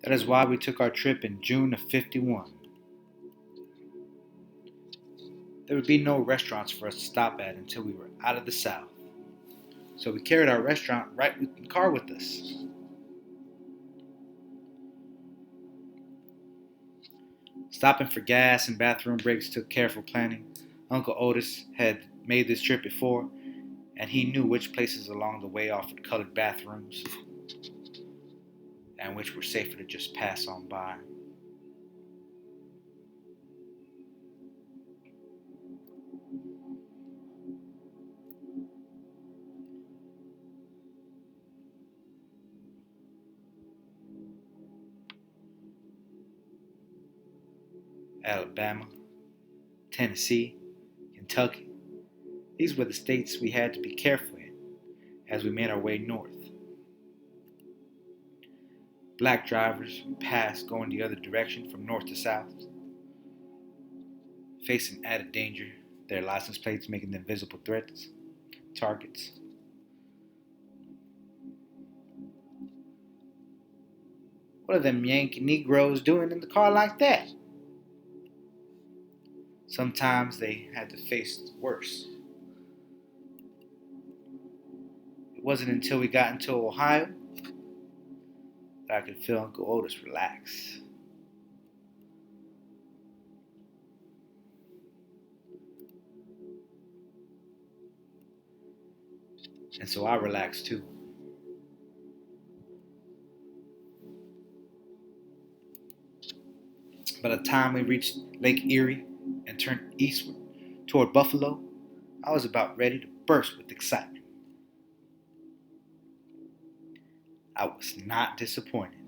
That is why we took our trip in June of '51. There would be no restaurants for us to stop at until we were out of the South. So we carried our restaurant right in the car with us. Stopping for gas and bathroom breaks took careful planning. Uncle Otis had made this trip before, and he knew which places along the way offered colored bathrooms and which were safer to just pass on by. Alabama, Tennessee, Kentucky. These were the states we had to be careful in as we made our way north. Black drivers we passed going the other direction from north to south, facing added danger, their license plates making them visible threats, targets. What are them Yankee Negroes doing in the car like that? Sometimes they had to face worse. It wasn't until we got into Ohio that I could feel Uncle Otis relax. And so I relaxed too. By the time we reached Lake Erie and turned eastward toward Buffalo, I was about ready to burst with excitement. I was not disappointed.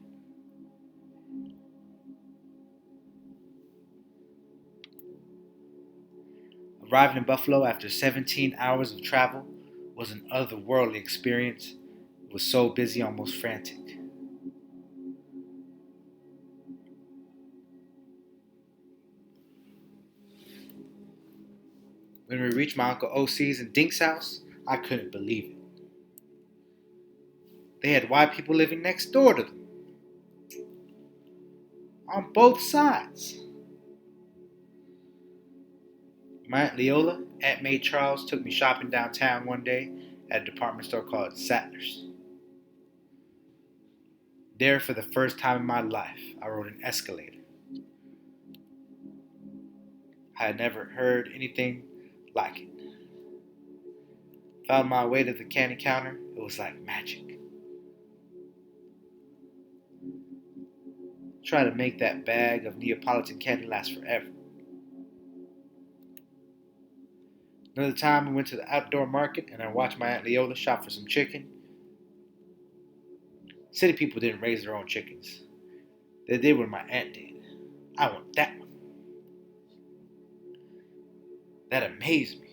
Arriving in Buffalo after 17 hours of travel was an otherworldly experience. It was so busy, almost frantic. When we reached my Uncle OC's and Dink's house, I couldn't believe it. They had white people living next door to them, on both sides. My Aunt Leola, Aunt May Charles, took me shopping downtown one day at a department store called Sattler's. There, for the first time in my life, I rode an escalator. I had never heard anything like it. Found my way to the candy counter. It was like magic. Try to make that bag of Neapolitan candy last forever. Another time we went to the outdoor market and I watched my Aunt Leola shop for some chicken. City people didn't raise their own chickens. They did what my aunt did. I want that one. That amazed me.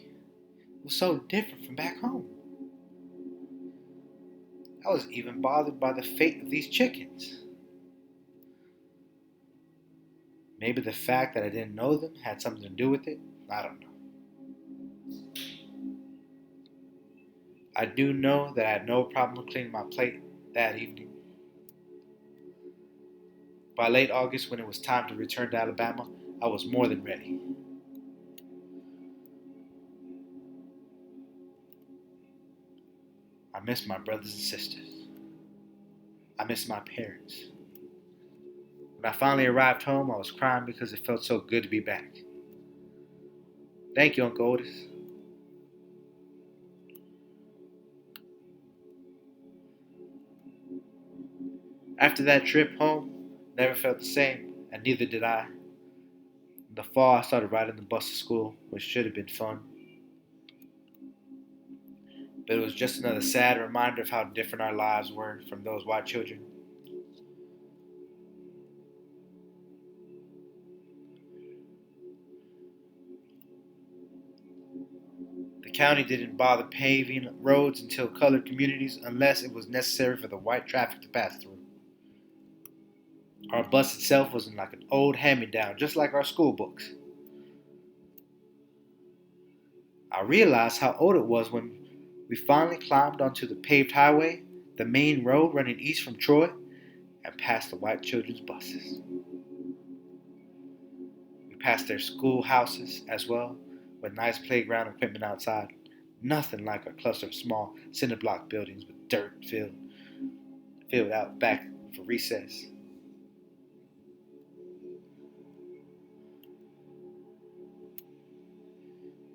It was so different from back home. I was even bothered by the fate of these chickens. Maybe the fact that I didn't know them had something to do with it. I don't know. I do know that I had no problem cleaning my plate that evening. By late August, when it was time to return to Alabama, I was more than ready. I missed my brothers and sisters. I missed my parents. When I finally arrived home, I was crying because it felt so good to be back. Thank you, Uncle Otis. After that trip home, never felt the same, and neither did I. In the fall, I started riding the bus to school, which should have been fun, but it was just another sad reminder of how different our lives were from those white children. The county didn't bother paving roads until colored communities unless it was necessary for the white traffic to pass through. Our bus itself was like an old hand-me-down, just like our school books. I realized how old it was when we finally climbed onto the paved highway, the main road running east from Troy, and past the white children's buses. We passed their schoolhouses as well, with nice playground equipment outside. Nothing like a cluster of small cinder block buildings with dirt filled out back for recess.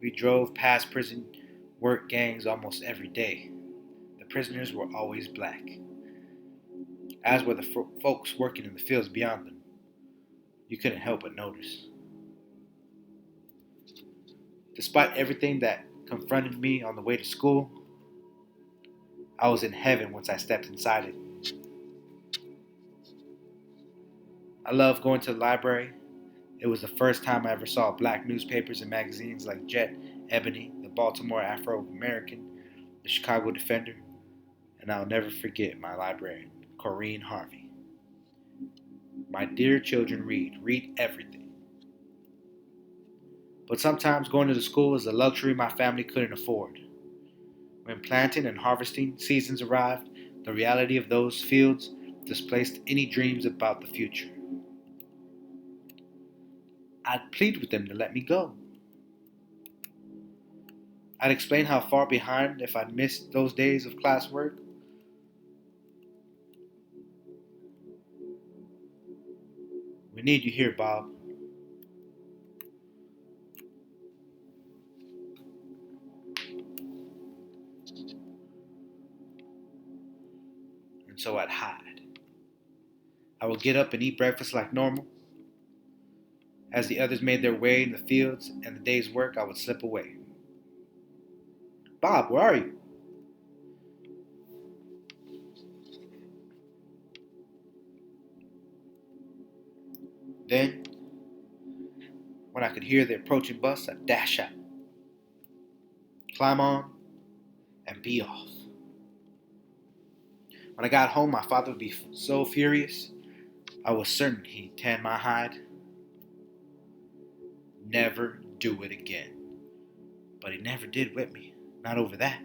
We drove past prison work gangs almost every day. The prisoners were always black, as were the folks working in the fields beyond them. You couldn't help but notice. Despite everything that confronted me on the way to school, I was in heaven once I stepped inside it. I loved going to the library. It was the first time I ever saw black newspapers and magazines like Jet, Ebony, the Baltimore Afro-American, the Chicago Defender, and I'll never forget my librarian, Corrine Harvey. My dear children, read everything. But sometimes going to the school is a luxury my family couldn't afford. When planting and harvesting seasons arrived, the reality of those fields displaced any dreams about the future. I'd plead with them to let me go. I'd explain how far behind if I'd missed those days of classwork. We need you here, Bob. And so I'd hide. I would get up and eat breakfast like normal. As the others made their way in the fields and the day's work, I would slip away. Bob, where are you? Then, when I could hear the approaching bus, I'd dash out, climb on, and be off. When I got home, my father would be so furious, I was certain he'd tan my hide. Never do it again. But he never did whip me, not over that.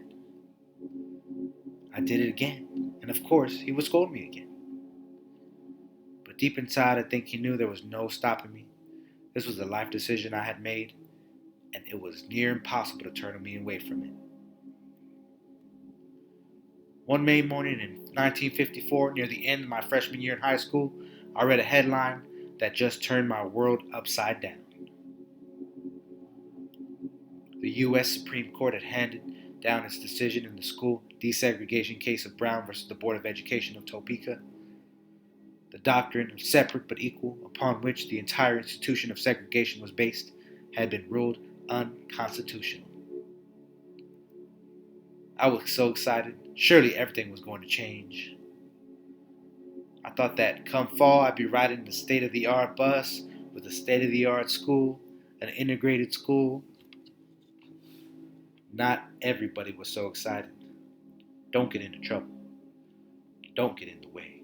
I did it again, and of course, he would scold me again. But deep inside, I think he knew there was no stopping me. This was a life decision I had made, and it was near impossible to turn me away from it. One May morning in 1954, near the end of my freshman year in high school, I read a headline that just turned my world upside down. The U.S. Supreme Court had handed down its decision in the school desegregation case of Brown versus the Board of Education of Topeka. The doctrine of separate but equal, upon which the entire institution of segregation was based, had been ruled unconstitutional. I was so excited. Surely everything was going to change. I thought that come fall I'd be riding the state-of-the-art bus with a state-of-the-art school, an integrated school. Not everybody was so excited. Don't get into trouble. Don't get in the way.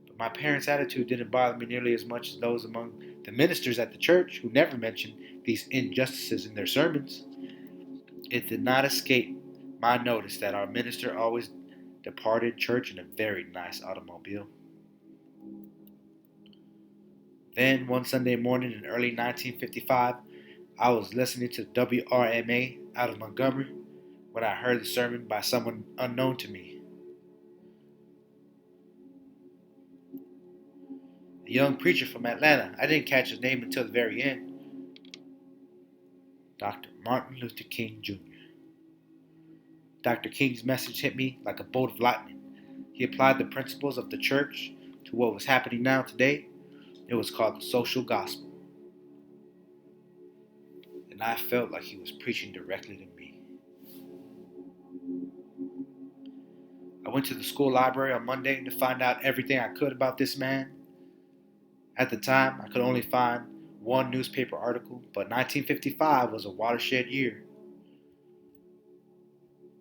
But my parents' attitude didn't bother me nearly as much as those among the ministers at the church who never mentioned these injustices in their sermons. It did not escape my notice that our minister always departed church in a very nice automobile. Then, one Sunday morning in early 1955, I was listening to WRMA out of Montgomery when I heard the sermon by someone unknown to me. A young preacher from Atlanta. I didn't catch his name until the very end. Dr. Martin Luther King Jr. Dr. King's message hit me like a bolt of lightning. He applied the principles of the church to what was happening now today. It was called the social gospel. And I felt like he was preaching directly to me. I went to the school library on Monday to find out everything I could about this man. At the time, I could only find one newspaper article, but 1955 was a watershed year.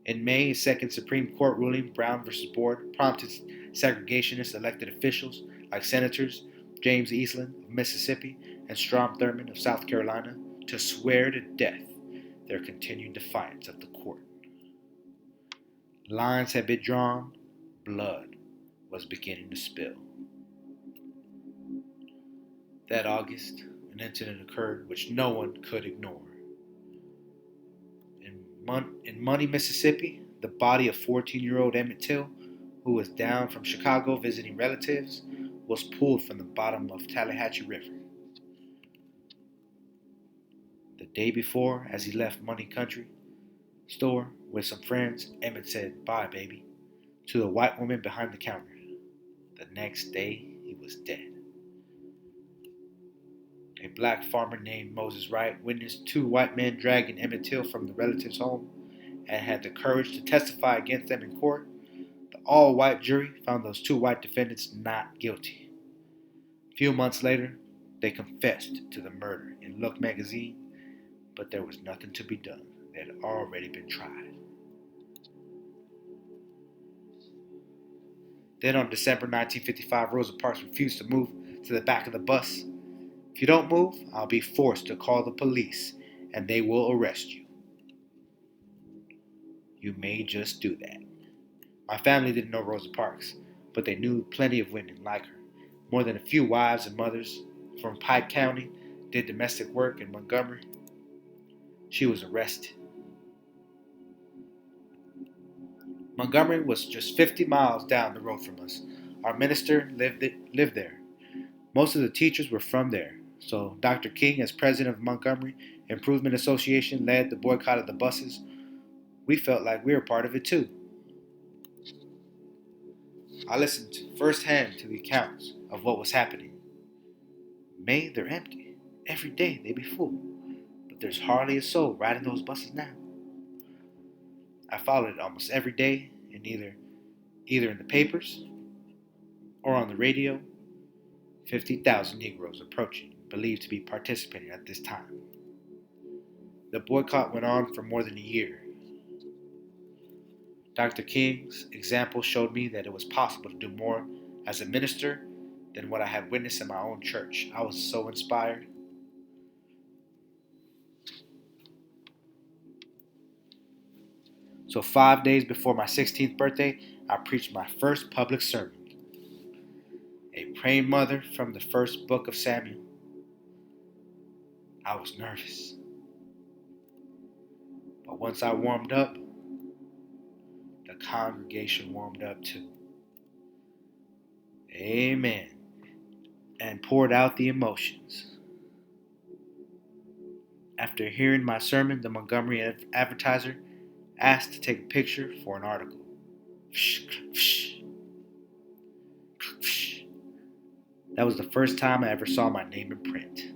In May, a second Supreme Court ruling, Brown versus Board, prompted segregationist elected officials like Senators James Eastland of Mississippi and Strom Thurmond of South Carolina to swear to death their continued defiance of the court. Lines had been drawn, blood was beginning to spill. That August, an incident occurred which no one could ignore. In Money, Mississippi, the body of 14-year-old Emmett Till, who was down from Chicago visiting relatives, was pulled from the bottom of Tallahatchie River. The day before, as he left Money Country store with some friends, Emmett said, "Bye, baby," to the white woman behind the counter. The next day, he was dead. A black farmer named Moses Wright witnessed two white men dragging Emmett Till from the relative's home and had the courage to testify against them in court. The all-white jury found those two white defendants not guilty. A few months later, they confessed to the murder in Look magazine, but there was nothing to be done. They had already been tried. Then on December 1955, Rosa Parks refused to move to the back of the bus. "If you don't move, I'll be forced to call the police and they will arrest you." You may just do that. My family didn't know Rosa Parks, but they knew plenty of women like her. More than a few wives and mothers from Pike County did domestic work in Montgomery. She was arrested. Montgomery was just 50 miles down the road from us. Our minister lived there. Most of the teachers were from there. So Dr. King, as president of Montgomery Improvement Association, led the boycott of the buses. We felt like we were part of it too. I listened firsthand to the accounts of what was happening. May, they're empty. Every day they be full. But there's hardly a soul riding those buses now. I followed it almost every day, and either in the papers or on the radio. 50,000 Negroes approaching, believed to be participating at this time. The boycott went on for more than a year. Dr. King's example showed me that it was possible to do more as a minister than what I had witnessed in my own church. I was so inspired. So 5 days before my 16th birthday, I preached my first public sermon. A praying mother from the first book of Samuel. I was nervous. But once I warmed up, the congregation warmed up too. Amen. And poured out the emotions. After hearing my sermon, the Montgomery Advertiser asked to take a picture for an article. That was the first time I ever saw my name in print.